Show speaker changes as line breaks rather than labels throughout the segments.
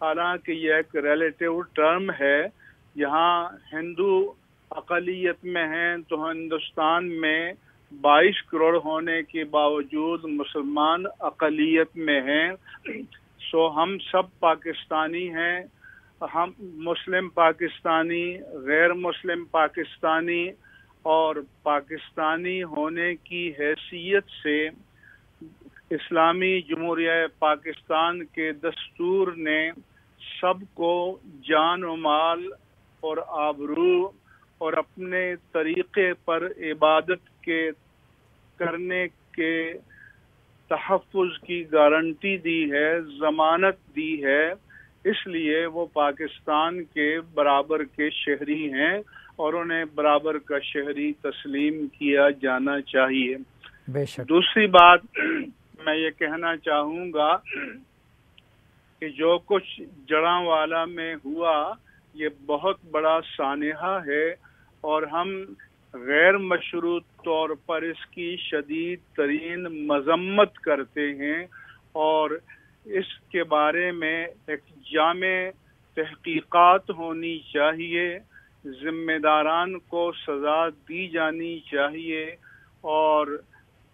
حالانکہ یہ ایک ریلیٹیو ٹرم ہے. یہاں ہندو اقلیت میں ہیں تو ہندوستان میں 22 کروڑ ہونے کے باوجود مسلمان اقلیت میں ہیں. سو ہم سب پاکستانی ہیں، ہم مسلم پاکستانی، غیر مسلم پاکستانی، اور پاکستانی ہونے کی حیثیت سے اسلامی جمہوریہ پاکستان کے دستور نے سب کو جان و مال اور آبرو اور اپنے طریقے پر عبادت کے کرنے کے تحفظ کی گارنٹی دی ہے، ضمانت دی ہے. اس لیے وہ پاکستان کے برابر کے شہری ہیں اور انہیں برابر کا شہری تسلیم کیا جانا چاہیے.
بے شک.
دوسری بات میں یہ کہنا چاہوں گا کہ جو کچھ جڑاں میں ہوا یہ بہت بڑا سانحہ ہے، اور ہم غیر مشروط طور پر اس کی شدید ترین مذمت کرتے ہیں، اور اس کے بارے میں ایک جامع تحقیقات ہونی چاہیے، ذمہ داران کو سزا دی جانی چاہیے، اور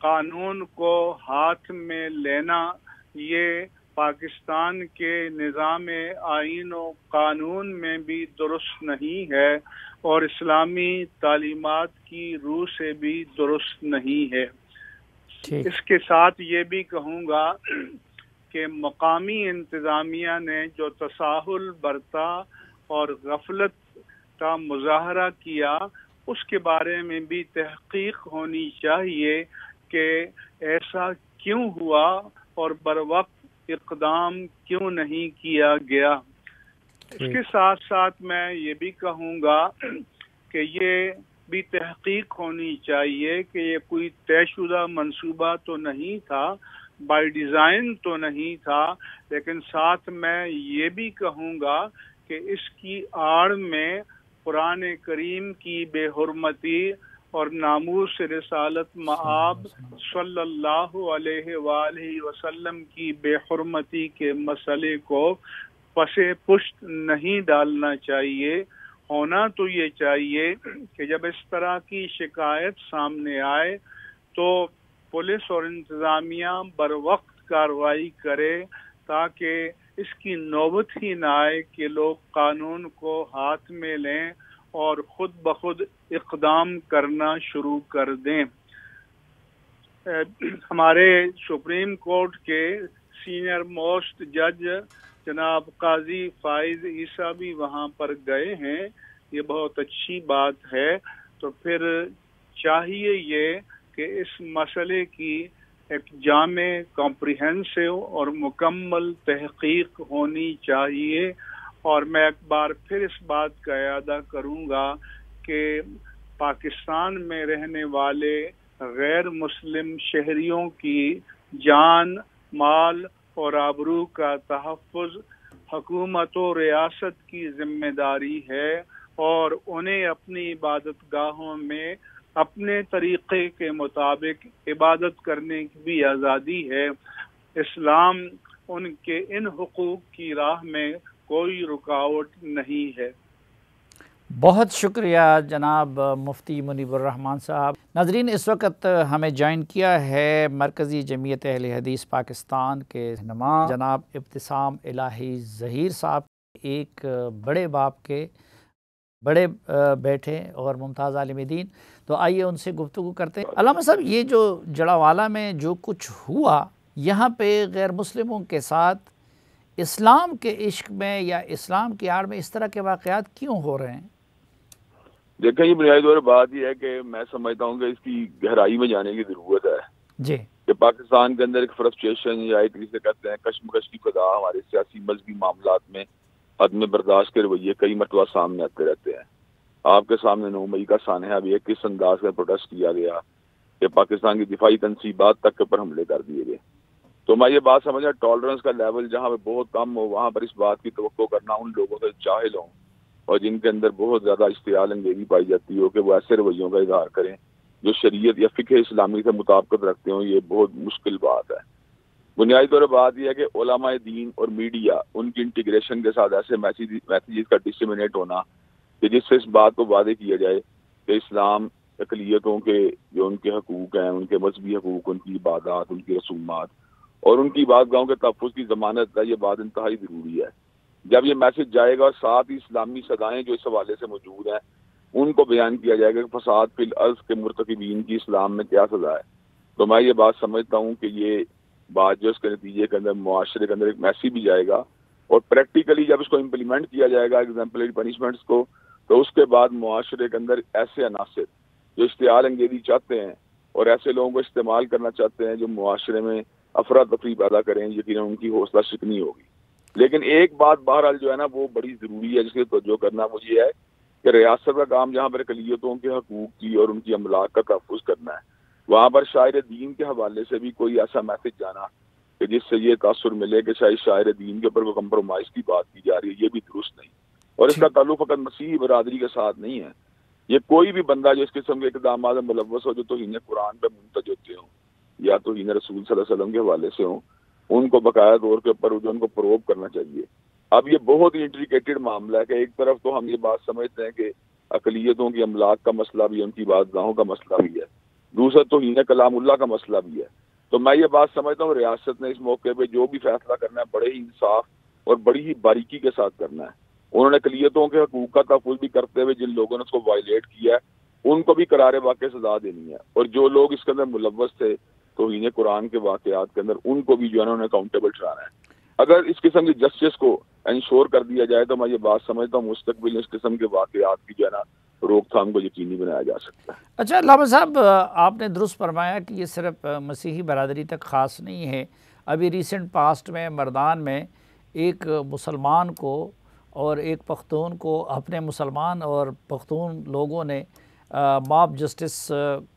قانون کو ہاتھ میں لینا یہ پاکستان کے نظام آئین و قانون میں بھی درست نہیں ہے، اور اسلامی تعلیمات کی روح سے بھی درست نہیں ہے. اس کے ساتھ یہ بھی کہوں گا کہ مقامی انتظامیہ نے جو تساہل برتا اور غفلت کا مظاہرہ کیا، اس کے بارے میں بھی تحقیق ہونی چاہیے کہ ایسا کیوں ہوا اور بروقت اقدام کیوں نہیں کیا گیا. اس کے ساتھ ساتھ میں یہ بھی کہوں گا کہ یہ بھی تحقیق ہونی چاہیے کہ یہ کوئی طے شدہ منصوبہ تو نہیں تھا، بائی ڈیزائن تو نہیں تھا، لیکن ساتھ میں یہ بھی کہوں گا کہ اس کی آڑ میں قرآن کریم کی بے حرمتی اور ناموس رسالت مآب صلی اللہ علیہ وآلہ وسلم کی بے حرمتی کے مسئلے کو پس پشت نہیں ڈالنا چاہیے. ہونا تو یہ چاہیے کہ جب اس طرح کی شکایت سامنے آئے تو پولیس اور انتظامیہ بروقت کارروائی کرے، تاکہ اس کی نوبت ہی نہ آئے کہ لوگ قانون کو ہاتھ میں لیں اور خود بخود اقدام کرنا شروع کر دیں. ہمارے سپریم کورٹ کے سینئر موسٹ جج جناب قاضی فائز عیسیٰ بھی وہاں پر گئے ہیں، یہ بہت اچھی بات ہے. تو پھر چاہیے یہ کہ اس مسئلے کی ایک جامع کمپریہنسو اور مکمل تحقیق ہونی چاہیے. اور میں ایک بار پھر اس بات کا اعادہ کروں گا کہ پاکستان میں رہنے والے غیر مسلم شہریوں کی جان، مال اور آبرو کا تحفظ حکومت و ریاست کی ذمہ داری ہے، اور انہیں اپنی عبادت گاہوں میں اپنے طریقے کے مطابق عبادت کرنے کی بھی آزادی ہے. اسلام ان کے ان حقوق کی راہ میں کوئی رکاوٹ نہیں ہے.
بہت شکریہ جناب مفتی منیب الرحمان صاحب. ناظرین، اس وقت ہمیں جوائن کیا ہے مرکزی جمعیت اہل حدیث پاکستان کے رہنما جناب ابتسام الہی ظہیر صاحب، ایک بڑے باپ کے بڑے بیٹے اور ممتاز عالم دین. تو آئیے ان سے گفتگو کرتے ہیں. علامہ صاحب، یہ جو جڑاوالا میں جو کچھ ہوا، یہاں پہ غیر مسلموں کے ساتھ اسلام کے عشق میں یا اسلام کی آڑ میں اس طرح کے واقعات کیوں ہو رہے ہیں؟
دیکھیں، یہ بنیادی طور پر بات یہ ہے کہ میں سمجھتا ہوں کہ اس کی گہرائی میں جانے کی ضرورت ہے
جی،
کہ پاکستان کے اندر ایک فرسٹریشن یا ایک جسے کہتے ہیں کشمکش کی فضا ہمارے سیاسی مذہبی معاملات میں عدم برداشت کے رویے کئی مرتبہ سامنے آتے رہتے ہیں. آپ کے سامنے 9 مئی کا سانحہ بھی ہے، کس انداز کا پروٹیسٹ کیا گیا کہ پاکستان کی دفاعی تنصیبات تک کے پر حملے کر دیے گئے. تو میں یہ بات سمجھا ٹالرنس کا لیول جہاں پہ بہت کم ہو، وہاں پر اس بات کی توقع کرنا ان لوگوں سے جاہل ہوں اور جن کے اندر بہت زیادہ اشتعال انگیزی پائی جاتی ہو کہ وہ ایسے رویوں کا اظہار کریں جو شریعت یا فقہ اسلامی سے مطابقت رکھتے ہوں، یہ بہت مشکل بات ہے. بنیادی طور پر بات یہ ہے کہ علماء دین اور میڈیا ان کی انٹیگریشن کے ساتھ ایسے میسیجز کا ڈسیمنیٹ ہونا کہ جس سے اس بات کو واضح کیا جائے کہ اسلام اقلیتوں کے جو ان کے حقوق ہیں، ان کے مذہبی حقوق، ان کی عبادات، ان کی رسومات اور ان کی عبادت گاہوں کے تحفظ کی ضمانت ہے، یہ بات انتہائی ضروری ہے۔ جب یہ میسج جائے گا اور ساتھ ہی اسلامی سزائیں جو اس حوالے سے موجود ہیں ان کو بیان کیا جائے گا کہ فساد فی الارض کے مرتکبین کی اسلام میں کیا سزا ہے، تو میں یہ بات سمجھتا ہوں کہ یہ بات جو اس کے نتیجے کے اندر معاشرے کے اندر ایک میسیج بھی جائے گا، اور پریکٹیکلی جب اس کو امپلیمنٹ کیا جائے گا ایگزامپلری پنشمنٹس کو، تو اس کے بعد معاشرے کے اندر ایسے عناصر جو اشتعال انگیزی چاہتے ہیں اور ایسے لوگوں کو استعمال کرنا چاہتے ہیں جو معاشرے میں افراتفری پیدا کریں، یقیناً ان کی حوصلہ شکنی ہوگی۔ لیکن ایک بات بہرحال جو ہے نا وہ بڑی ضروری ہے جس کی توجہ کرنا وہ یہ ہے کہ ریاست کا کام جہاں پر اقلیتوں کے حقوق کی اور ان کی املاک کا تحفظ کرنا ہے، وہاں پر شاعر دین کے حوالے سے بھی کوئی ایسا میسج جانا کہ جس سے یہ تاثر ملے کہ شاید شاعر دین کے اوپر کوئی کمپرومائز کی بات کی جا رہی ہے، یہ بھی درست نہیں۔ اور اس کا تعلق فقط مسیحی برادری کے ساتھ نہیں ہے، یہ کوئی بھی بندہ جو اس قسم کے اقدامات میں ملوث ہو، جو توہین قرآن پہ منتج ہوتے ہوں یا توہین رسول صلی اللہ علیہ وسلم کے حوالے سے ہوں، ان کو باقاعدہ طور کے اوپر ان کو پروب کرنا چاہیے۔ اب یہ بہت ہی انٹریکیٹڈ معاملہ ہے کہ ایک طرف تو ہم یہ بات سمجھتے ہیں کہ اقلیتوں کی املاک کا مسئلہ بھی ہے، ان کی عبادت گاہوں کا مسئلہ بھی ہے، دوسرا توہین کلام اللہ کا مسئلہ بھی ہے۔ تو میں یہ بات سمجھتا ہوں ریاست نے اس موقع پہ جو بھی فیصلہ کرنا ہے بڑے ہی انصاف اور بڑی ہی باریکی کے ساتھ کرنا ہے۔ انہوں نے اقلیتوں کے حقوق کا تحفظ بھی کرتے ہوئے جن لوگوں نے اس کو وائلیٹ کیا ہے ان کو بھی قرار واقع سزا دینی ہے، اور جو لوگ اس کے اندر ملوث تھے توہین قرآن کے واقعات کے اندر ان کو بھی جو ہے نا انہیں اکاؤنٹیبل ٹھہرانا ہے۔ اگر اس قسم کی جسٹس کو انشور کر دیا جائے تو میں یہ بات سمجھتا ہوں مستقبل میں اس قسم کے واقعات کی جو ہے نا روک تھام کو یقینی بنایا جا سکتا ہے۔
اچھا علامہ صاحب، آپ نے درست فرمایا کہ یہ صرف مسیحی برادری تک خاص نہیں ہے۔ ابھی ریسنٹ پاسٹ میں مردان میں ایک مسلمان کو اور ایک پختون کو اپنے مسلمان اور پختون لوگوں نے ماب جسٹس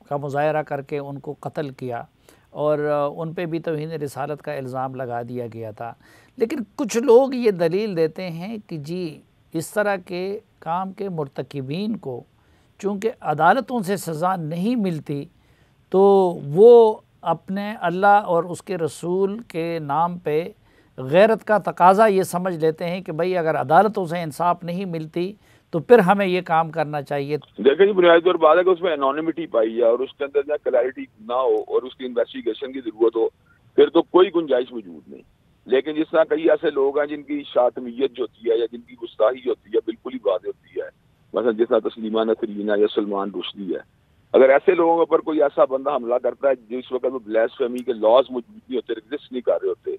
کا مظاہرہ کر کے ان کو قتل کیا، اور ان پہ بھی توہین رسالت کا الزام لگا دیا گیا تھا۔ لیکن کچھ لوگ یہ دلیل دیتے ہیں کہ جی اس طرح کے کام کے مرتکبین کو چونکہ عدالتوں سے سزا نہیں ملتی تو وہ اپنے اللہ اور اس کے رسول کے نام پہ غیرت کا تقاضا یہ سمجھ لیتے ہیں کہ بھئی اگر عدالتوں سے انصاف نہیں ملتی تو پھر ہمیں یہ کام کرنا چاہیے۔
دیکھیں جی، بنیادی طور پر بات ہے کہ اس میں انونیمٹی پائی ہے اور اس کے اندر کلیئرٹی نہ ہو اور اس کی انویسٹیگیشن کی ضرورت ہو، پھر تو کوئی گنجائش موجود نہیں۔ لیکن جس طرح کئی ایسے لوگ ہیں جن کی شاطمیت جو ہوتی ہے یا جن کی گستاخی ہوتی ہے بالکل ہی واضح ہوتی ہے، مثلا جس طرح تسلیمہ نسرین ہے یا سلمان رشدی ہے، اگر ایسے لوگوں کے اوپر کوئی ایسا بندہ حملہ کرتا ہے جس وقت وہ بلیسفیمی کے لاز موجود نہیں ہوتے، ایگزسٹ نہیں کر رہے ہوتے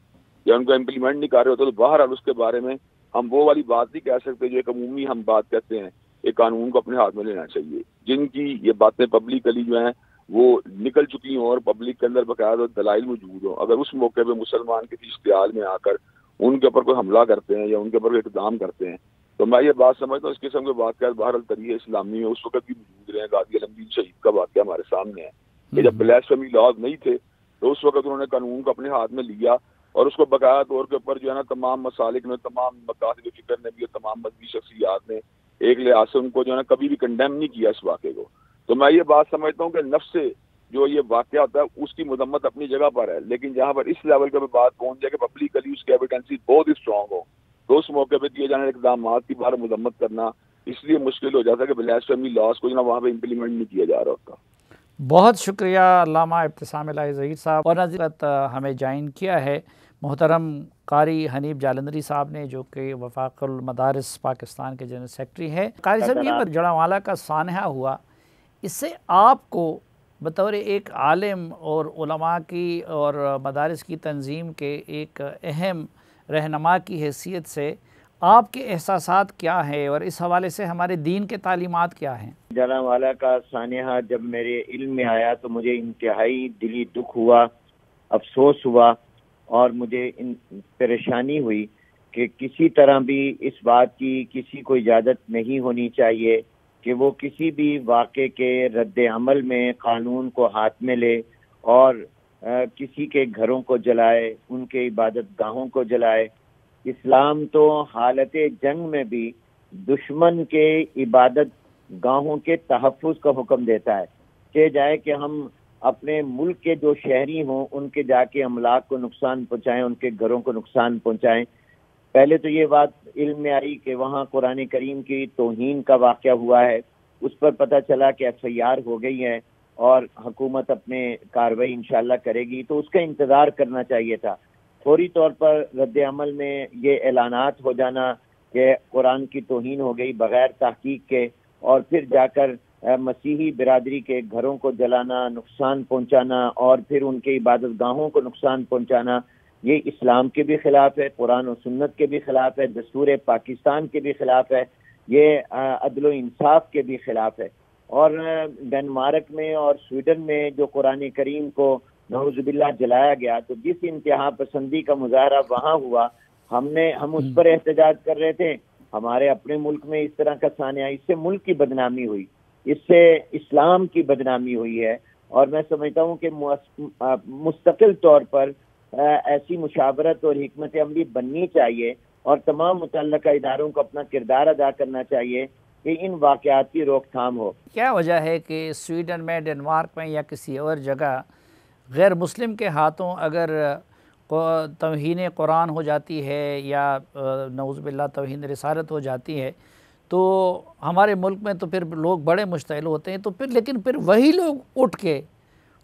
یا ان کو امپلیمنٹ نہیں کر رہے ہوتے، تو بہرحال اس کے بارے میں ہم وہ والی بات نہیں کہہ سکتے جو ایک عمومی ہم بات کہتے ہیں۔ ایک قانون کو اپنے ہاتھ میں لینا چاہیے، جن کی یہ باتیں پبلکلی جو ہیں وہ نکل چکی ہوں اور پبلک کے اندر باقاعدہ دلائل موجود ہوں، اگر اس موقع پہ مسلمان کسی اشتعال میں آ کر ان کے اوپر کوئی حملہ کرتے ہیں یا ان کے اوپر کوئی اقدام کرتے ہیں، تو میں یہ بات سمجھتا ہوں اس قسم کے واقعات بہرحال تاریخ اسلامی میں اس وقت بھی موجود رہے ہیں۔ غازی علمگیر شہید کا واقعہ ہمارے سامنے ہے کہ جب بلیسفیمی لاز نہیں تھے تو اس وقت انہوں نے قانون کو اپنے ہاتھ میں لیا اور اس کو باقاعدہ طور کے اوپر جو ہے نا تمام مسالک نے، تمام مقاصد فکر نے بھی اور تمام مذہبی شخصیات نے ایک لحاظ سے ان کو جو ہے نا کبھی بھی کنڈیم نہیں کیا اس واقعے کو۔ تو میں یہ بات سمجھتا ہوں کہ نفس سے جو یہ واقعہ ہوتا ہے اس کی مذمت اپنی جگہ پر ہے، لیکن جہاں پر اس لیول پہ بات پہنچ جائے کہ پبلکلی اس کی ایویڈنسی بہت ہی اسٹرانگ ہو تو اس موقع پہ کیے جانے اقدامات کی باہر مذمت کرنا اس لیے مشکل ہو جاتا ہے کہ بلیسفیمی لاز کو جو نا وہاں پہ امپلیمنٹ نہیں کیا جا رہا ہوتا۔
بہت شکریہ علامہ ابتسام الہی ظہیر صاحب، اور نظرت ہمیں جوائن کیا ہے محترم قاری حنیف جالندری صاحب نے، جو کہ وفاق المدارس پاکستان کے جنرل سیکرٹری ہے۔ قاری صاحب، یہ جڑاوالا کا سانحہ ہوا، اس سے آپ کو بطور ایک عالم اور علماء کی اور مدارس کی تنظیم کے ایک اہم رہنما کی حیثیت سے آپ کے احساسات کیا ہیں اور اس حوالے سے ہمارے دین کے تعلیمات کیا ہیں؟
جڑاوالا کا سانحہ جب میرے علم میں آیا تو مجھے انتہائی دلی دکھ ہوا، افسوس ہوا، اور مجھے پریشانی ہوئی کہ کسی طرح بھی اس بات کی کسی کو اجازت نہیں ہونی چاہیے کہ وہ کسی بھی واقعے کے رد عمل میں قانون کو ہاتھ میں لے اور کسی کے گھروں کو جلائے، ان کے عبادت گاہوں کو جلائے۔ اسلام تو حالت جنگ میں بھی دشمن کے عبادت گاہوں کے تحفظ کا حکم دیتا ہے کہ جائے کہ ہم اپنے ملک کے جو شہری ہوں ان کے جا کے املاک کو نقصان پہنچائیں، ان کے گھروں کو نقصان پہنچائیں۔ پہلے تو یہ بات علم میں آئی کہ وہاں قرآن کریم کی توہین کا واقعہ ہوا ہے، اس پر پتہ چلا کہ FIR ہو گئی ہے اور حکومت اپنے کارروائی انشاءاللہ کرے گی، تو اس کا انتظار کرنا چاہیے تھا۔ فوری طور پر رد عمل میں یہ اعلانات ہو جانا کہ قرآن کی توہین ہو گئی بغیر تحقیق کے، اور پھر جا کر مسیحی برادری کے گھروں کو جلانا، نقصان پہنچانا اور پھر ان کے عبادت گاہوں کو نقصان پہنچانا، یہ اسلام کے بھی خلاف ہے، قرآن و سنت کے بھی خلاف ہے، دستور پاکستان کے بھی خلاف ہے، یہ عدل و انصاف کے بھی خلاف ہے۔ اور ڈنمارک میں اور سویڈن میں جو قرآن کریم کو نعوذ باللہ جلایا گیا، تو جس انتہا پسندی کا مظاہرہ وہاں ہوا، ہم اس پر احتجاج کر رہے تھے۔ ہمارے اپنے ملک میں اس طرح کا سانحہ، اس سے ملک کی بدنامی ہوئی، اس سے اسلام کی بدنامی ہوئی ہے، اور میں سمجھتا ہوں کہ مستقل طور پر ایسی مشاورت اور حکمت عملی بننی چاہیے، اور تمام متعلقہ اداروں کو اپنا کردار ادا کرنا چاہیے کہ ان واقعات کی روک تھام ہو۔
کیا وجہ ہے کہ سویڈن میں، ڈنمارک میں یا کسی اور جگہ غیر مسلم کے ہاتھوں اگر توہین قرآن ہو جاتی ہے یا نعوذ باللہ توہین رسالت ہو جاتی ہے، تو ہمارے ملک میں تو پھر لوگ بڑے مشتعل ہوتے ہیں، تو لیکن پھر وہی لوگ اٹھ کے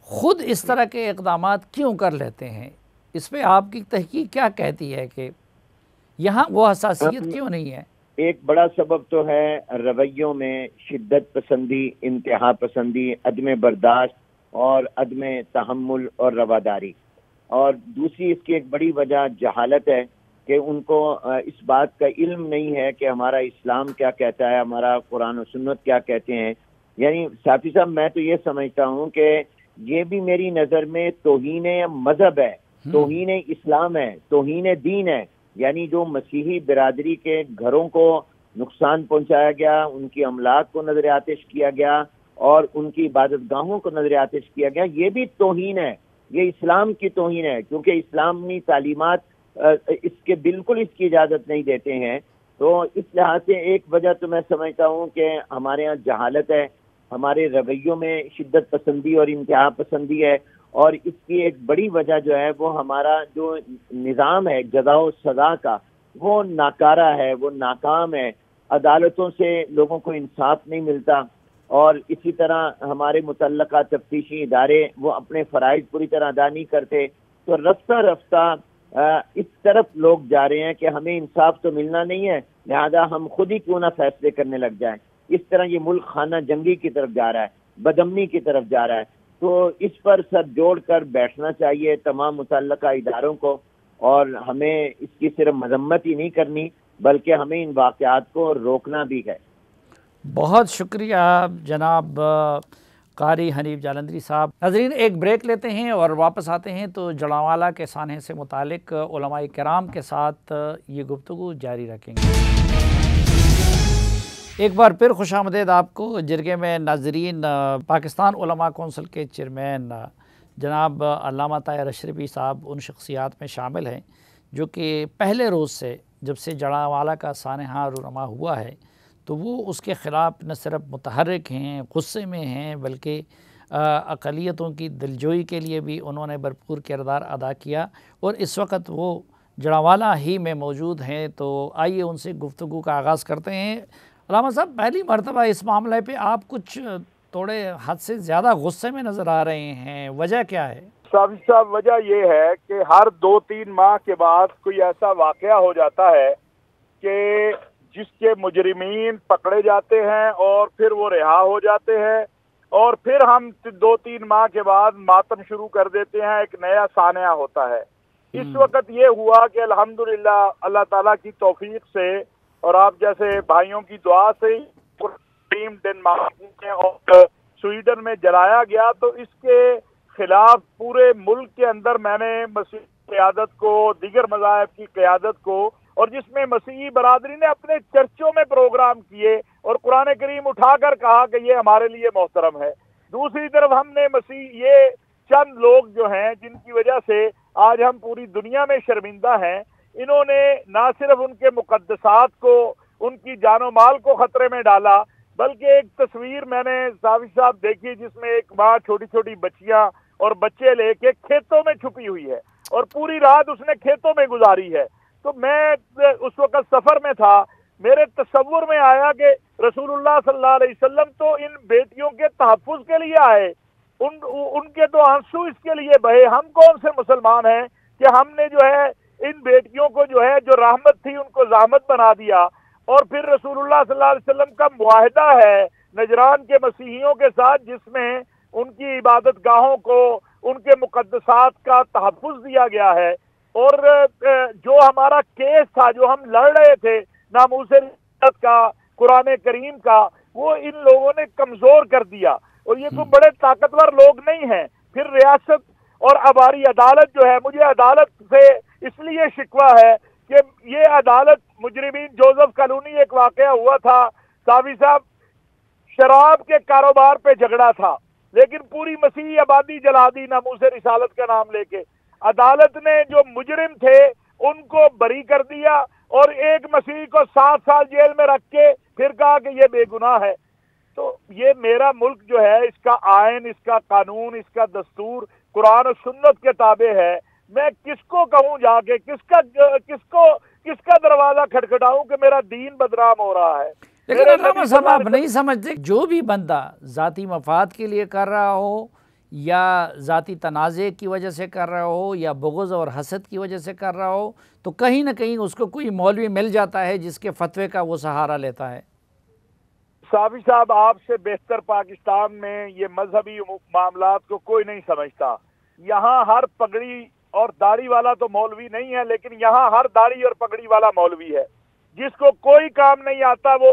خود اس طرح کے اقدامات کیوں کر لیتے ہیں؟ اس پہ آپ کی تحقیق کیا کہتی ہے کہ یہاں وہ حساسیت کیوں نہیں ہے؟
ایک بڑا سبب تو ہے رویوں میں شدت پسندی، انتہا پسندی، عدم برداشت اور عدم تحمل اور رواداری، اور دوسری اس کی ایک بڑی وجہ جہالت ہے کہ ان کو اس بات کا علم نہیں ہے کہ ہمارا اسلام کیا کہتا ہے، ہمارا قرآن و سنت کیا کہتے ہیں۔ یعنی صافی صاحب، میں تو یہ سمجھتا ہوں کہ یہ بھی میری نظر میں توہین مذہب ہے، توہین اسلام ہے، توہین دین ہے۔ یعنی جو مسیحی برادری کے گھروں کو نقصان پہنچایا گیا، ان کی املاک کو نظر آتش کیا گیا اور ان کی عبادت گاہوں کو نظر آتش کیا گیا، یہ بھی توہین ہے، یہ اسلام کی توہین ہے، کیونکہ اسلامی تعلیمات اس کے بالکل اس کی اجازت نہیں دیتے ہیں۔ تو اس لحاظ سے ایک وجہ تو میں سمجھتا ہوں کہ ہمارے ہاں جہالت ہے، ہمارے رویوں میں شدت پسندی اور انتہا پسندی ہے، اور اس کی ایک بڑی وجہ جو ہے وہ ہمارا جو نظام ہے جزا و سزا کا، وہ ناکارہ ہے، وہ ناکام ہے، عدالتوں سے لوگوں کو انصاف نہیں ملتا، اور اسی طرح ہمارے متعلقہ تفتیشی ادارے وہ اپنے فرائض پوری طرح ادا نہیں کرتے۔ تو رفتہ رفتہ اس طرف لوگ جا رہے ہیں کہ ہمیں انصاف تو ملنا نہیں ہے، لہذا ہم خود ہی کیوں نہ فیصلے کرنے لگ جائیں۔ اس طرح یہ ملک خانہ جنگی کی طرف جا رہا ہے، بدامنی کی طرف جا رہا ہے۔ تو اس پر سر جوڑ کر بیٹھنا چاہیے تمام متعلقہ اداروں کو، اور ہمیں اس کی صرف مذمت ہی نہیں کرنی بلکہ ہمیں ان واقعات کو روکنا بھی ہے۔
بہت شکریہ جناب قاری حنیف جالندری صاحب۔ ناظرین، ایک بریک لیتے ہیں اور واپس آتے ہیں تو جڑاوالا کے سانحے سے متعلق علماء کرام کے ساتھ یہ گفتگو جاری رکھیں گے۔ ایک بار پھر خوش آمدید آپ کو جرگے میں۔ ناظرین، پاکستان علماء کونسل کے چیئرمین جناب علامہ طاہر اشرفی صاحب ان شخصیات میں شامل ہیں جو کہ پہلے روز سے جب سے جڑاوالا کا سانحہ رونما ہوا ہے تو وہ اس کے خلاف نہ صرف متحرک ہیں، غصے میں ہیں، بلکہ اقلیتوں کی دلجوئی کے لیے بھی انہوں نے بھرپور کردار ادا کیا، اور اس وقت وہ جڑاوالا ہی میں موجود ہیں۔ تو آئیے ان سے گفتگو کا آغاز کرتے ہیں۔ علامہ صاحب، پہلی مرتبہ اس معاملے پہ آپ کچھ تھوڑے حد سے زیادہ غصے میں نظر آ رہے ہیں، وجہ کیا ہے؟
صاحب وجہ یہ ہے کہ ہر 2-3 ماہ کے بعد کوئی ایسا واقعہ ہو جاتا ہے کہ جس کے مجرمین پکڑے جاتے ہیں اور پھر وہ رہا ہو جاتے ہیں، اور پھر ہم 2-3 ماہ کے بعد ماتم شروع کر دیتے ہیں، ایک نیا سانحہ ہوتا ہے۔ اس وقت یہ ہوا کہ الحمدللہ اللہ تعالیٰ کی توفیق سے اور آپ جیسے بھائیوں کی دعا سے ڈنمارک میں اور سویڈن میں جلایا گیا، تو اس کے خلاف پورے ملک کے اندر میں نے مسیحی قیادت کو، دیگر مذاہب کی قیادت کو، اور جس میں مسیحی برادری نے اپنے چرچوں میں پروگرام کیے اور قرآن کریم اٹھا کر کہا کہ یہ ہمارے لیے محترم ہے۔ دوسری طرف ہم نے یہ چند لوگ جو ہیں جن کی وجہ سے آج ہم پوری دنیا میں شرمندہ ہیں، انہوں نے نہ صرف ان کے مقدسات کو، ان کی جان و مال کو خطرے میں ڈالا، بلکہ ایک تصویر میں نے صافی صاحب دیکھی جس میں ایک ماں چھوٹی چھوٹی بچیاں اور بچے لے کے کھیتوں میں چھپی ہوئی ہے اور پوری رات اس نے کھیتوں میں گزاری ہے. تو میں اس وقت سفر میں تھا, میرے تصور میں آیا کہ رسول اللہ صلی اللہ علیہ وسلم تو ان بیٹیوں کے تحفظ کے لیے آئے, ان کے تو آنسو اس کے لیے بہے. ہم کون سے مسلمان ہیں کہ ہم نے جو ہے ان بیٹیوں کو جو ہے جو رحمت تھی ان کو زحمت بنا دیا. اور پھر رسول اللہ صلی اللہ علیہ وسلم کا معاہدہ ہے نجران کے مسیحیوں کے ساتھ جس میں ان کی عبادت گاہوں کو, ان کے مقدسات کا تحفظ دیا گیا ہے. اور جو ہمارا کیس تھا, جو ہم لڑ رہے تھے ناموس رسالت کا, قرآن کریم کا, وہ ان لوگوں نے کمزور کر دیا. اور یہ کوئی بڑے طاقتور لوگ نہیں ہیں. پھر ریاست اور ہماری عدالت جو ہے, مجھے عدالت سے اس لیے شکوہ ہے کہ یہ عدالت مجرمین جوزف کالونی ایک واقعہ ہوا تھا صافی صاحب, شراب کے کاروبار پہ جھگڑا تھا لیکن پوری مسیحی آبادی جلا دی ناموس رسالت کا نام لے کے. عدالت نے جو مجرم تھے ان کو بری کر دیا اور ایک مسیحی کو 7 سال جیل میں رکھ کے پھر کہا کہ یہ بے گناہ ہے. تو یہ میرا ملک جو ہے, اس کا آئین, اس کا قانون, اس کا دستور قرآن و سنت کے تابع ہے. میں کس کو کہوں جا کے, کس کا دروازہ کھٹکھٹاؤں کہ میرا دین بدنام ہو رہا ہے.
لیکن علامہ صاحب آپ نہیں سمجھتے جو بھی بندہ ذاتی مفاد کے لیے کر رہا ہو یا ذاتی تنازع کی وجہ سے کر رہا ہو یا بغض اور حسد کی وجہ سے کر رہا ہو, تو کہیں نہ کہیں اس کو کوئی مولوی مل جاتا ہے جس کے فتوے کا وہ سہارا لیتا ہے.
صافی صاحب, آپ سے بہتر پاکستان میں یہ مذہبی معاملات کو کوئی نہیں سمجھتا. یہاں ہر پگڑی اور داڑھی والا تو مولوی نہیں ہے, لیکن یہاں ہر داڑھی اور پگڑی والا مولوی ہے. جس کو کوئی کام نہیں آتا وہ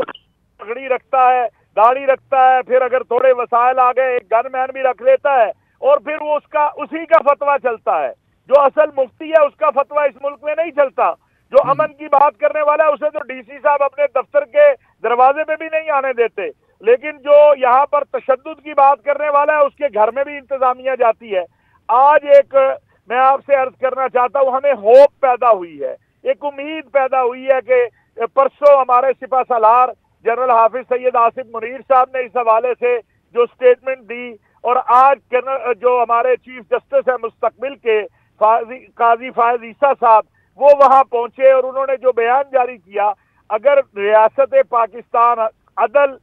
پگڑی رکھتا ہے, داڑھی رکھتا ہے, پھر اگر تھوڑے وسائل آ گئے ایک گن مین بھی رکھ لیتا ہے اور پھر وہ اسی کا فتویٰ چلتا ہے. جو اصل مفتی ہے اس کا فتویٰ اس ملک میں نہیں چلتا. جو امن کی بات کرنے والا ہے اسے تو ڈی سی صاحب اپنے دفتر کے دروازے پہ بھی نہیں آنے دیتے, لیکن جو یہاں پر تشدد کی بات کرنے والا ہے اس کے گھر میں بھی انتظامیہ جاتی ہے. آج ایک میں آپ سے عرض کرنا چاہتا ہوں, ہمیں ہوپ پیدا ہوئی ہے, ایک امید پیدا ہوئی ہے کہ پرسوں ہمارے سپہ سالار جنرل حافظ سید آصف منیر صاحب نے اس حوالے سے جو سٹیٹمنٹ دی, اور آج جو ہمارے چیف جسٹس ہیں مستقبل کے قاضی فائز عیسیٰ صاحب, وہ وہاں پہنچے اور انہوں نے جو بیان جاری کیا, اگر ریاست پاکستان عدل,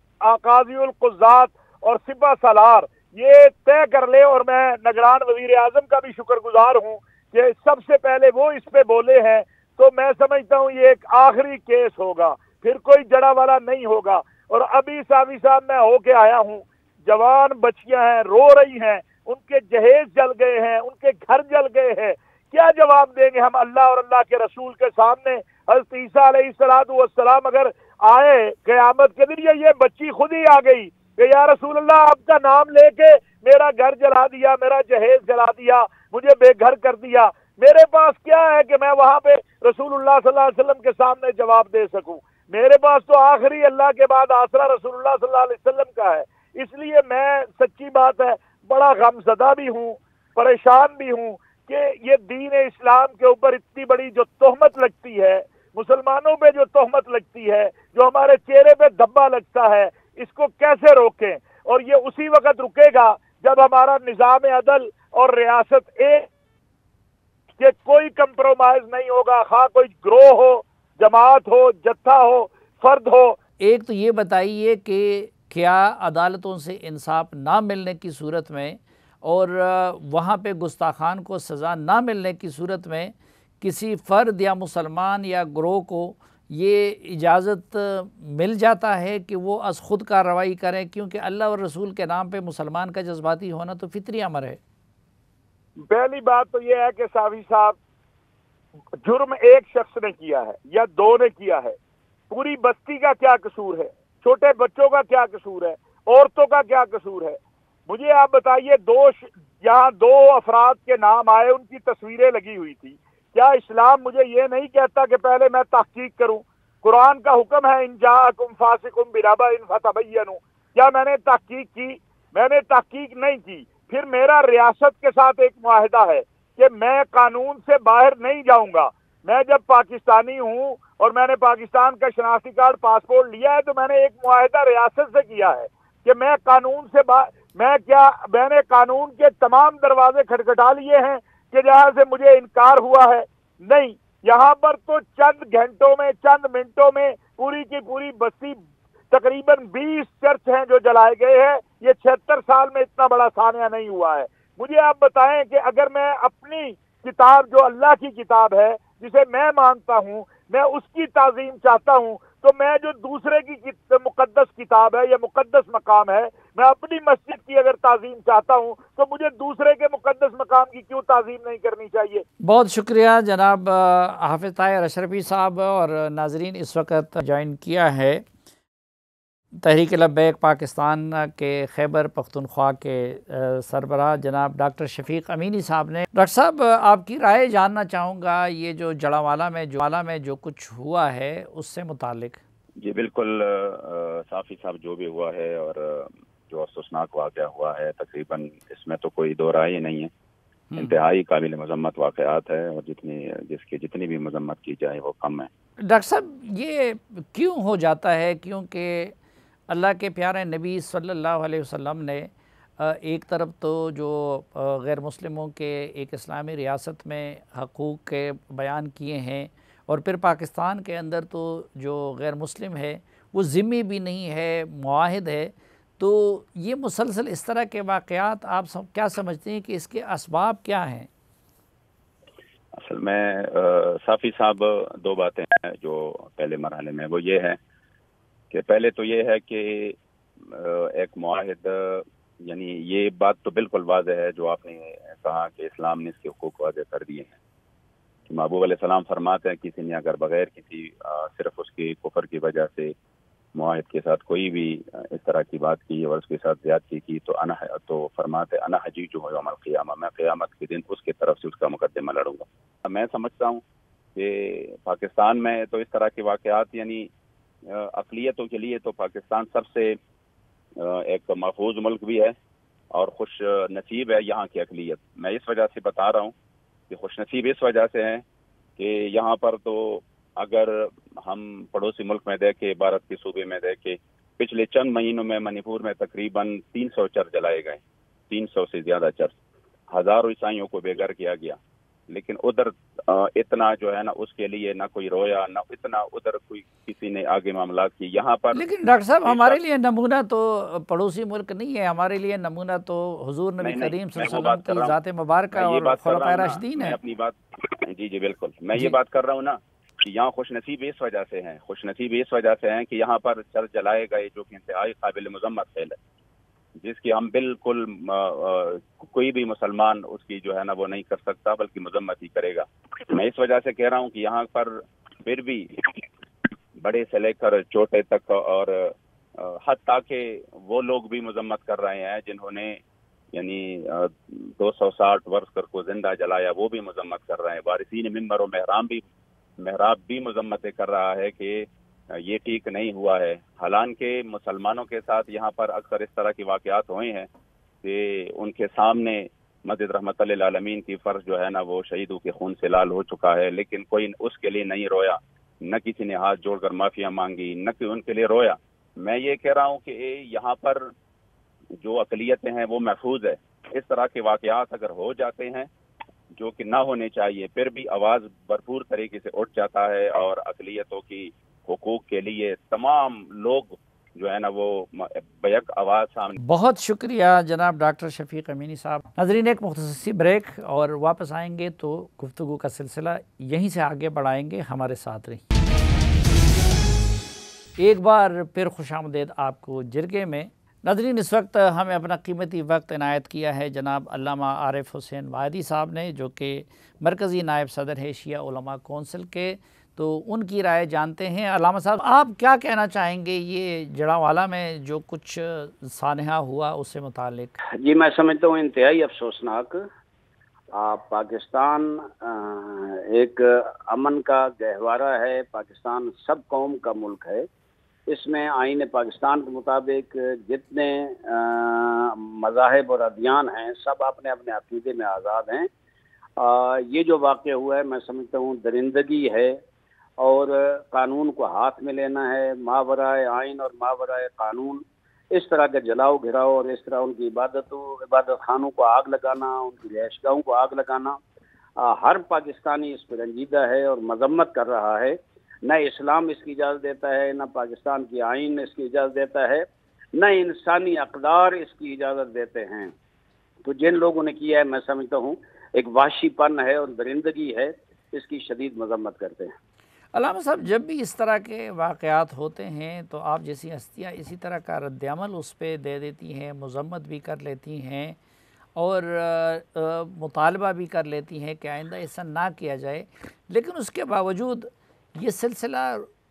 قاضی القضات اور سپہ سالار یہ طے کر لے, اور میں نگران وزیر اعظم کا بھی شکر گزار ہوں کہ سب سے پہلے وہ اس پہ بولے ہیں, تو میں سمجھتا ہوں یہ ایک آخری کیس ہوگا, پھر کوئی جڑا والا نہیں ہوگا. اور ابھی صافی صاحب میں ہو کے آیا ہوں, جوان بچیاں ہیں رو رہی ہیں, ان کے جہیز جل گئے ہیں, ان کے گھر جل گئے ہیں. کیا جواب دیں گے ہم اللہ اور اللہ کے رسول کے سامنے؟ حضرت عیسیٰ علیہ السلام اگر آئے قیامت کے دن, یہ بچی خود ہی آ گئی کہ یا رسول اللہ آپ کا نام لے کے میرا گھر جلا دیا, میرا جہیز جلا دیا, مجھے بے گھر کر دیا, میرے پاس کیا ہے کہ میں وہاں پہ رسول اللہ صلی اللہ علیہ وسلم کے سامنے جواب دے سکوں؟ میرے پاس تو آخری اللہ کے بعد آسرا رسول اللہ صلی اللہ علیہ وسلم کا ہے. اس لیے میں سچی بات ہے بڑا غم زدہ بھی ہوں, پریشان بھی ہوں کہ یہ دین اسلام کے اوپر اتنی بڑی جو تہمت لگتی ہے, مسلمانوں پہ جو تہمت لگتی ہے, جو ہمارے چہرے پہ دھبا لگتا ہے, اس کو کیسے روکیں؟ اور یہ اسی وقت رکے گا جب ہمارا نظام عدل اور ریاست کہ کوئی کمپرومائز نہیں ہوگا, خواہ کوئی گروہ ہو, جماعت ہو, جتھا ہو, فرد ہو.
ایک تو یہ بتائیے کہ کیا عدالتوں سے انصاف نہ ملنے کی صورت میں اور وہاں پہ گستاخان کو سزا نہ ملنے کی صورت میں کسی فرد یا مسلمان یا گروہ کو یہ اجازت مل جاتا ہے کہ وہ از خود کارروائی کریں؟ کیونکہ اللہ اور رسول کے نام پہ مسلمان کا جذباتی ہونا تو فطری امر ہے.
پہلی بات تو یہ ہے کہ صافی صاحب, جرم ایک شخص نے کیا ہے یا دو نے کیا ہے, پوری بستی کا کیا قصور ہے؟ چھوٹے بچوں کا کیا قصور ہے؟ عورتوں کا کیا قصور ہے؟ مجھے آپ بتائیے, یہاں 2 افراد کے نام آئے, ان کی تصویریں لگی ہوئی تھی. کیا اسلام مجھے یہ نہیں کہتا کہ پہلے میں تحقیق کروں؟ قرآن کا حکم ہے ان جاءکم فاسق بنبأ فتبینوا. کیا میں نے تحقیق کی؟ میں نے تحقیق نہیں کی. پھر میرا ریاست کے ساتھ ایک معاہدہ ہے کہ میں قانون سے باہر نہیں جاؤں گا. میں جب پاکستانی ہوں اور میں نے پاکستان کا شناختی کارڈ پاسپورٹ لیا ہے تو میں نے ایک معاہدہ ریاست سے کیا ہے کہ میں قانون سے میں نے قانون کے تمام دروازے کھٹکھٹا لیے ہیں کہ جہاں سے مجھے انکار ہوا ہے؟ نہیں، یہاں پر تو چند گھنٹوں میں، چند منٹوں میں پوری کی پوری بستی، تقریباً 20 چرچ ہیں جو جلائے گئے ہیں۔ یہ 76 سال میں اتنا بڑا سانحہ نہیں ہوا ہے۔ مجھے آپ بتائیں کہ اگر میں اپنی کتاب جو اللہ کی کتاب ہے جسے میں مانتا ہوں، میں اس کی تعظیم چاہتا ہوں، تو میں جو دوسرے کی مقدس کتاب ہے یا مقدس مقام ہے، میں اپنی مسجد کی اگر تعظیم چاہتا ہوں تو مجھے دوسرے کے مقدس مقام کی کیوں تعظیم نہیں کرنی چاہیے؟
بہت شکریہ جناب حافظ طاہر اشرفی صاحب۔ اور ناظرین، اس وقت جوائن کیا ہے تحریک لبیک پاکستان کے خیبر پختونخوا کے سربراہ جناب ڈاکٹر شفیق امینی صاحب نے۔ ڈاکٹر صاحب، آپ کی رائے جاننا چاہوں گا یہ جو جڑاوالا میں جو کچھ ہوا ہے اس سے متعلق۔
جی بالکل، صافی صاحب، جو بھی ہوا ہے اور جو افسوسناک واقعہ ہوا ہے، تقریباً اس میں تو کوئی دو رائے نہیں ہے، انتہائی قابل مذمت واقعات ہے، اور جس کی جتنی بھی مذمت کی جائے وہ کم ہے۔
ڈاکٹر صاحب، یہ کیوں ہو جاتا ہے؟ کیونکہ اللہ کے پیارے نبی صلی اللہ علیہ وسلم نے ایک طرف تو جو غیر مسلموں کے ایک اسلامی ریاست میں حقوق کے بیان کیے ہیں، اور پھر پاکستان کے اندر تو جو غیر مسلم ہے وہ ذمہ بھی نہیں ہے، معاہد ہے، تو یہ مسلسل اس طرح کے واقعات آپ کیا سمجھتے ہیں کہ اس کے اسباب کیا ہیں؟
اصل میں صافی صاحب، دو باتیں ہیں جو پہلے مرحلے میں، وہ یہ ہے کہ پہلے تو یہ ہے کہ ایک معاہد، یعنی یہ بات تو بالکل واضح ہے جو آپ نے کہا کہ اسلام نے اس کے حقوق واضح کر دیے ہیں کہ محبوب علیہ السلام فرماتے ہیں کسی نے اگر بغیر کسی صرف اس کے کفر کی وجہ سے معاہد کے ساتھ کوئی بھی اس طرح کی بات کی اور اس کے ساتھ زیادتی کی تو فرماتے انا حجیج ہوں یوم القیامہ، میں قیامت کے دن اس کی طرف سے اس کا مقدمہ لڑوں گا۔ میں سمجھتا ہوں کہ پاکستان میں تو اس طرح کے واقعات، یعنی اقلیتوں کے لیے تو پاکستان سب سے ایک محفوظ ملک بھی ہے اور خوش نصیب ہے یہاں کی اقلیت۔ میں اس وجہ سے بتا رہا ہوں کہ خوش نصیب اس وجہ سے ہیں کہ یہاں پر تو اگر ہم پڑوسی ملک میں دیکھیں، بھارت کے صوبے میں دیکھیں، پچھلے چند مہینوں میں منی پور میں تقریباً 300 چرچ جلائے گئے، 300 سے زیادہ چرچ، ہزاروں عیسائیوں کو بے گھر کیا گیا، لیکن ادھر اتنا جو ہے نا اس کے لیے نہ کوئی رویا، نہ اتنا ادھر کوئی کسی نے آگے معاملات کی۔ یہاں پر
لیکن ڈاکٹر صاحب، ہمارے لیے نمونہ تو پڑوسی ملک نہیں ہے، ہمارے لیے نمونہ تو حضور نبی کریم صلی اللہ علیہ وسلم کی ذات مبارکہ اور خلفائے راشدین ہے۔
اپنی بات، جی بالکل، میں یہ بات کر رہا ہوں نا کہ یہاں خوش نصیب اس وجہ سے ہیں، خوش نصیب اس وجہ سے ہیں کہ یہاں پر چرچ جلائے گئے جو کہ انتہائی قابل مذمت فعل ہے، جس کی ہم بالکل کوئی بھی مسلمان اس کی جو ہے نا وہ نہیں کر سکتا بلکہ مذمت ہی کرے گا۔ میں اس وجہ سے کہہ رہا ہوں کہ یہاں پر پھر بھی بڑے سے لے کر چھوٹے تک، اور حتیٰ کہ وہ لوگ بھی مذمت کر رہے ہیں جنہوں نے یعنی 260 ورث کو زندہ جلایا، وہ بھی مذمت کر رہے ہیں۔ وارثین منبر و محراب بھی مذمتیں کر رہا ہے کہ یہ ٹھیک نہیں ہوا ہے، حالانکہ مسلمانوں کے ساتھ یہاں پر اکثر اس طرح کی واقعات ہوئے ہیں کہ ان کے سامنے مسجد رحمت للعالمین کی فرش جو ہے نا وہ شہیدوں کے خون سے لال ہو چکا ہے، لیکن کوئی اس کے لیے نہیں رویا، نہ کسی نے ہاتھ جوڑ کر معافیاں مانگی، نہ کہ ان کے لیے رویا۔ میں یہ کہہ رہا ہوں کہ یہاں پر جو اقلیتیں ہیں وہ محفوظ ہے۔ اس طرح کے واقعات اگر ہو جاتے ہیں جو کہ نہ ہونے چاہیے، پھر بھی آواز بھرپور طریقے سے اٹھ جاتا ہے اور اقلیتوں کی حقوق کے لیے تمام لوگ جو ہے نا وہ بیک آواز سامنے۔
بہت شکریہ جناب ڈاکٹر شفیق امینی صاحب۔ ناظرین، ایک مختصر بریک اور واپس آئیں گے تو گفتگو کا سلسلہ یہیں سے آگے بڑھائیں گے، ہمارے ساتھ رہیں۔ ایک بار پھر خوش آمدید آپ کو جرگے میں۔ ناظرین، اس وقت ہمیں اپنا قیمتی وقت عنایت کیا ہے جناب علامہ عارف حسین وادی صاحب نے، جو کہ مرکزی نائب صدر ہے شیعہ علماء کونسل کے، تو ان کی رائے جانتے ہیں۔ علامہ صاحب، آپ کیا کہنا چاہیں گے یہ جڑاوالا میں جو کچھ سانحہ ہوا اس سے متعلق؟
جی، میں سمجھتا ہوں انتہائی افسوسناک۔ پاکستان ایک امن کا گہوارہ ہے، پاکستان سب قوم کا ملک ہے۔ اس میں آئین پاکستان کے مطابق جتنے مذاہب اور ادیان ہیں سب اپنے اپنے عقیدے میں آزاد ہیں۔ یہ جو واقع ہوا ہے میں سمجھتا ہوں درندگی ہے
اور قانون کو ہاتھ میں لینا ہے، ماورائے آئین اور ماورائے قانون اس طرح کے جلاؤ گھراؤ اور اس طرح ان کی عبادت خانوں کو آگ لگانا، ان کی رہائش گاہوں کو آگ لگانا، ہر پاکستانی اس پہ رنجیدہ ہے اور مذمت کر رہا ہے۔ نہ اسلام اس کی اجازت دیتا ہے، نہ پاکستان کی آئین اس کی اجازت دیتا ہے، نہ انسانی اقدار اس کی اجازت دیتے ہیں۔ تو جن لوگوں نے کیا ہے میں سمجھتا ہوں ایک وحشی پن ہے اور درندگی ہے، اس کی شدید مذمت کرتے ہیں۔
علامہ صاحب، جب بھی اس طرح کے واقعات ہوتے ہیں تو آپ جیسی ہستیاں اسی طرح کا رد عمل اس پہ دے دیتی ہیں، مذمت بھی کر لیتی ہیں اور مطالبہ بھی کر لیتی ہیں کہ آئندہ ایسا نہ کیا جائے، لیکن اس کے باوجود یہ سلسلہ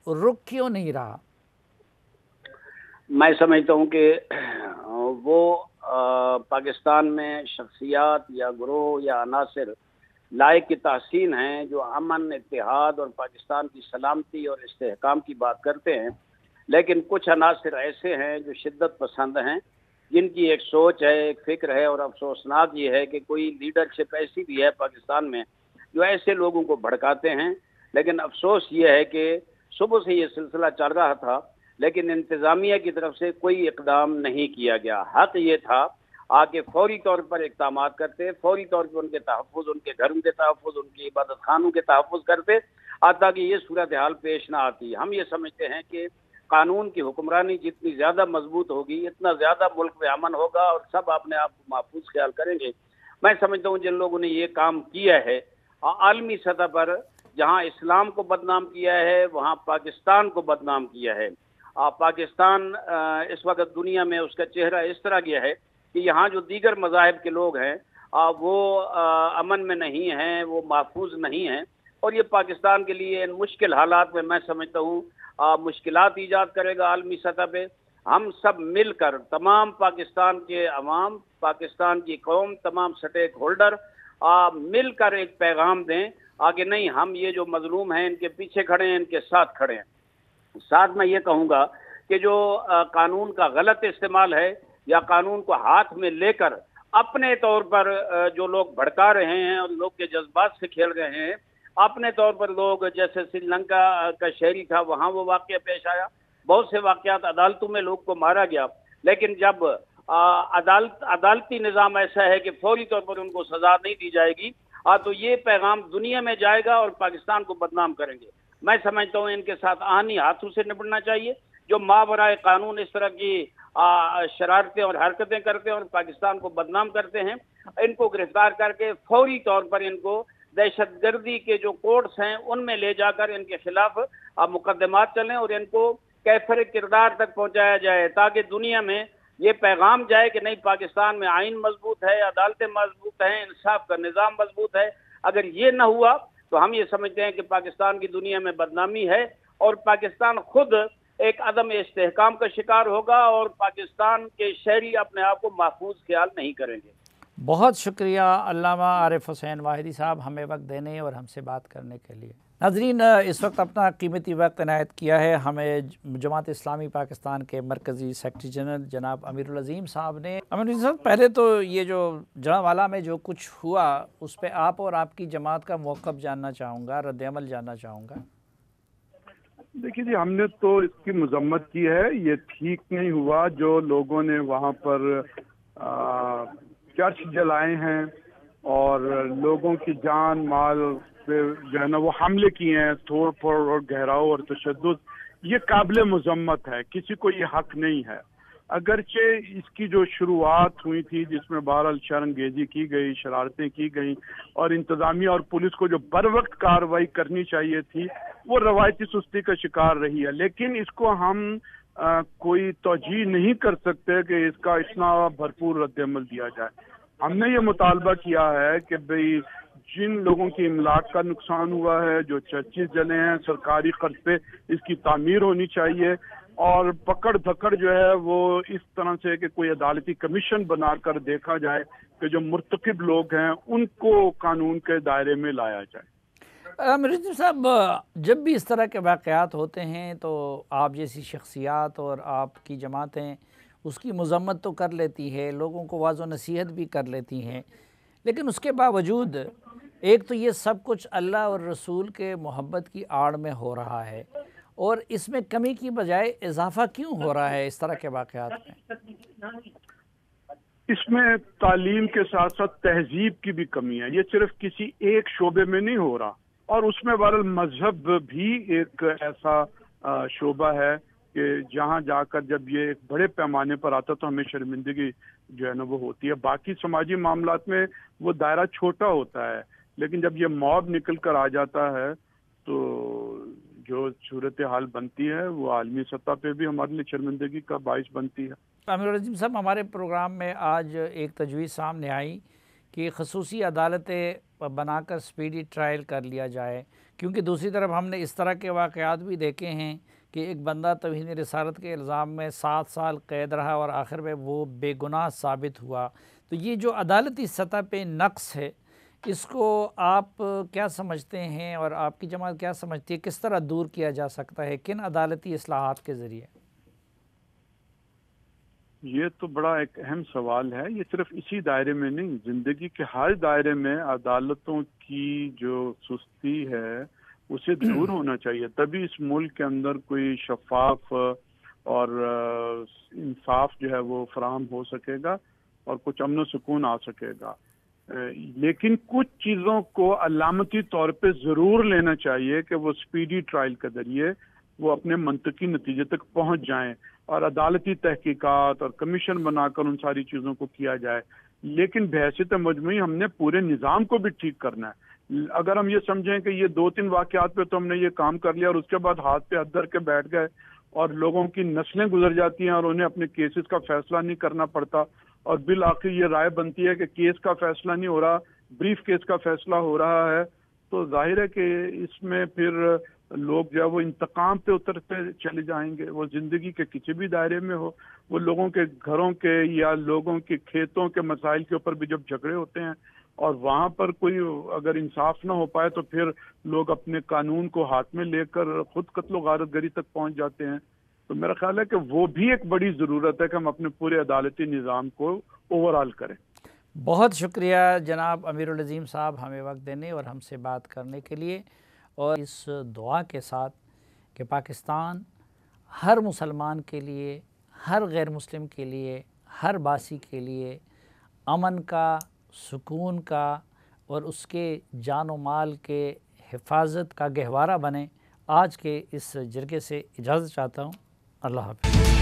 رک کیوں نہیں رہا؟
میں سمجھتا ہوں کہ وہ پاکستان میں شخصیات یا گروہ یا عناصر لائق کی تحسین ہیں جو امن، اتحاد اور پاکستان کی سلامتی اور استحکام کی بات کرتے ہیں، لیکن کچھ عناصر ایسے ہیں جو شدت پسند ہیں، جن کی ایک سوچ ہے، ایک فکر ہے، اور افسوسناک یہ ہے کہ کوئی لیڈرشپ ایسی بھی ہے پاکستان میں جو ایسے لوگوں کو بھڑکاتے ہیں۔ لیکن افسوس یہ ہے کہ صبح سے یہ سلسلہ چل رہا تھا لیکن انتظامیہ کی طرف سے کوئی اقدام نہیں کیا گیا۔ حق یہ تھا آگے فوری طور پر اقدامات کرتے، فوری طور پر ان کے تحفظ، ان کے گھروں کے تحفظ، ان کی عبادت خانوں کے تحفظ کرتے تاکہ یہ صورتحال پیش نہ آتی۔ ہم یہ سمجھتے ہیں کہ قانون کی حکمرانی جتنی زیادہ مضبوط ہوگی اتنا زیادہ ملک میں امن ہوگا اور سب اپنے آپ کو محفوظ خیال کریں گے۔ میں سمجھتا ہوں جن لوگوں نے یہ کام کیا ہے عالمی سطح پر، جہاں اسلام کو بدنام کیا ہے وہاں پاکستان کو بدنام کیا ہے۔ پاکستان اس وقت دنیا میں اس کا چہرہ اس طرح گیا ہے کہ یہاں جو دیگر مذاہب کے لوگ ہیں وہ امن میں نہیں ہیں، وہ محفوظ نہیں ہیں، اور یہ پاکستان کے لیے ان مشکل حالات میں سمجھتا ہوں مشکلات ایجاد کرے گا عالمی سطح پہ۔ ہم سب مل کر، تمام پاکستان کے عوام، پاکستان کی قوم، تمام سٹیک ہولڈر مل کر ایک پیغام دیں آگے نہیں، ہم یہ جو مظلوم ہیں ان کے پیچھے کھڑے ہیں، ان کے ساتھ کھڑے ہیں۔ ساتھ میں یہ کہوں گا کہ جو قانون کا غلط استعمال ہے یا قانون کو ہاتھ میں لے کر اپنے طور پر جو لوگ بھڑکا رہے ہیں اور لوگ کے جذبات سے کھیل رہے ہیں، اپنے طور پر لوگ، جیسے سری لنکا کا شہری تھا وہاں وہ واقعہ پیش آیا، بہت سے واقعات عدالتوں میں لوگ کو مارا گیا، لیکن جب عدالتی نظام ایسا ہے کہ فوری طور پر ان کو سزا نہیں دی جائے گی تو یہ پیغام دنیا میں جائے گا اور پاکستان کو بدنام کریں گے۔ میں سمجھتا ہوں ان کے ساتھ آہنی ہاتھوں سے نپٹنا چاہیے۔ جو ماورائے قانون اس طرح کی شرارتیں اور حرکتیں کرتے ہیں اور پاکستان کو بدنام کرتے ہیں، ان کو گرفتار کر کے فوری طور پر ان کو دہشت گردی کے جو کوڈز ہیں ان میں لے جا کر ان کے خلاف مقدمات چلیں اور ان کو کیفر کردار تک پہنچایا جائے تاکہ دنیا میں یہ پیغام جائے کہ نہیں، پاکستان میں آئین مضبوط ہے، عدالتیں مضبوط ہیں، انصاف کا نظام مضبوط ہے۔ اگر یہ نہ ہوا تو ہم یہ سمجھتے ہیں کہ پاکستان کی دنیا میں بدنامی ہے اور پاکستان خود ایک عدم استحکام کا شکار ہوگا اور پاکستان کے شہری اپنے آپ کو محفوظ خیال نہیں کریں گے۔
بہت شکریہ علامہ عارف حسین واحدی صاحب ہمیں وقت دینے اور ہم سے بات کرنے کے لیے۔ ناظرین، اس وقت اپنا قیمتی وقت عنایت کیا ہے ہمیں جماعت اسلامی پاکستان کے مرکزی سیکرٹری جنرل جناب امیر العظیم صاحب نے۔ امیر العظیم صاحب، پہلے تو یہ جو جڑانوالہ میں جو کچھ ہوا اس پہ آپ اور آپ کی جماعت کا موقف جاننا چاہوں گا، رد عمل جاننا چاہوں گا۔
دیکھیے جی، ہم نے تو اس کی مذمت کی ہے، یہ ٹھیک نہیں ہوا جو لوگوں نے وہاں پر چرچ جلائے ہیں اور لوگوں کی جان مال پہ جو ہے نا وہ حملے کیے ہیں، توڑ پھوڑ اور گہراؤ اور تشدد، یہ قابل مذمت ہے، کسی کو یہ حق نہیں ہے۔ اگرچہ اس کی جو شروعات ہوئی تھی جس میں بہرحال شرنگیزی کی گئی، شرارتیں کی گئیں اور انتظامیہ اور پولیس کو جو بر وقت کارروائی کرنی چاہیے تھی وہ روایتی سستی کا شکار رہی ہے، لیکن اس کو ہم کوئی توجیہ نہیں کر سکتے کہ اس کا اتنا بھرپور رد عمل دیا جائے۔ ہم نے یہ مطالبہ کیا ہے کہ بھئی جن لوگوں کی املاک کا نقصان ہوا ہے، جو چرچز جلے ہیں، سرکاری قرض پہ اس کی تعمیر ہونی چاہیے اور پکڑ دھکڑ جو ہے وہ اس طرح سے کہ کوئی عدالتی کمیشن بنا کر دیکھا جائے کہ جو مرتکب لوگ ہیں ان کو قانون کے دائرے میں لایا جائے۔
امیر العظیم صاحب، جب بھی اس طرح کے واقعات ہوتے ہیں تو آپ جیسی شخصیات اور آپ کی جماعتیں اس کی مذمت تو کر لیتی ہے، لوگوں کو واعظ و نصیحت بھی کر لیتی ہیں، لیکن اس کے باوجود ایک تو یہ سب کچھ اللہ اور رسول کے محبت کی آڑ میں ہو رہا ہے، اور اس میں کمی کی بجائے اضافہ کیوں ہو رہا ہے اس طرح کے واقعات میں؟
اس میں تعلیم کے ساتھ ساتھ تہذیب کی بھی کمی ہے. یہ صرف کسی ایک شعبے میں نہیں ہو رہا، اور اس میں بہرحال مذہب بھی ایک ایسا شعبہ ہے کہ جہاں جا کر جب یہ ایک بڑے پیمانے پر آتا تو ہمیں شرمندگی جو ہے نا وہ ہوتی ہے. باقی سماجی معاملات میں وہ دائرہ چھوٹا ہوتا ہے، لیکن جب یہ موب نکل کر آ جاتا ہے تو جو صورتحال بنتی ہے وہ عالمی سطح پہ بھی ہمارے لیے شرمندگی کا باعث بنتی ہے.
امیرالعظیم صاحب، ہمارے پروگرام میں آج ایک تجویز سامنے آئی کہ خصوصی عدالتیں بنا کر سپیڈی ٹرائل کر لیا جائے، کیونکہ دوسری طرف ہم نے اس طرح کے واقعات بھی دیکھے ہیں کہ ایک بندہ توہین رسالت کے الزام میں 7 سال قید رہا اور آخر میں وہ بے گناہ ثابت ہوا. تو یہ جو عدالتی سطح پہ نقص ہے، اس کو آپ کیا سمجھتے ہیں اور آپ کی جماعت کیا سمجھتی ہے، کس طرح دور کیا جا سکتا ہے، کن عدالتی اصلاحات کے ذریعے؟
یہ تو بڑا ایک اہم سوال ہے. یہ صرف اسی دائرے میں نہیں، زندگی کے ہر دائرے میں عدالتوں کی جو سستی ہے اسے دور ہونا چاہیے، تبھی اس ملک کے اندر کوئی شفاف اور انصاف جو ہے وہ فراہم ہو سکے گا اور کچھ امن و سکون آ سکے گا. لیکن کچھ چیزوں کو علامتی طور پہ ضرور لینا چاہیے کہ وہ سپیڈی ٹرائل کے ذریعے وہ اپنے منطقی نتیجے تک پہنچ جائیں اور عدالتی تحقیقات اور کمیشن بنا کر ان ساری چیزوں کو کیا جائے. لیکن بحیثیت مجموعی ہم نے پورے نظام کو بھی ٹھیک کرنا ہے. اگر ہم یہ سمجھیں کہ یہ 2-3 واقعات پہ تو ہم نے یہ کام کر لیا اور اس کے بعد ہاتھ پہ ہاتھ دھر کے بیٹھ گئے اور لوگوں کی نسلیں گزر جاتی ہیں اور انہیں اپنے کیسز کا فیصلہ نہیں کرنا پڑتا، اور بالآخر یہ رائے بنتی ہے کہ کیس کا فیصلہ نہیں ہو رہا، بریف کیس کا فیصلہ ہو رہا ہے، تو ظاہر ہے کہ اس میں پھر لوگ جو ہے وہ انتقام پہ اترتے چلے جائیں گے. وہ زندگی کے کسی بھی دائرے میں ہو، وہ لوگوں کے گھروں کے یا لوگوں کے کھیتوں کے مسائل کے اوپر بھی جب جھگڑے ہوتے ہیں اور وہاں پر کوئی اگر انصاف نہ ہو پائے تو پھر لوگ اپنے قانون کو ہاتھ میں لے کر خود قتل و غارت گری تک پہنچ جاتے ہیں. تو میرا خیال ہے کہ وہ بھی ایک بڑی ضرورت ہے کہ ہم اپنے پورے عدالتی نظام کو اوورآل کریں.
بہت شکریہ جناب امیرالعظیم صاحب ہمیں وقت دینے اور ہم سے بات کرنے کے لیے، اور اس دعا کے ساتھ کہ پاکستان ہر مسلمان کے لیے، ہر غیر مسلم کے لیے، ہر باسی کے لیے امن کا، سکون کا اور اس کے جان و مال کے حفاظت کا گہوارہ بنے. آج کے اس جرگے سے اجازت چاہتا ہوں. اللہ حافظ.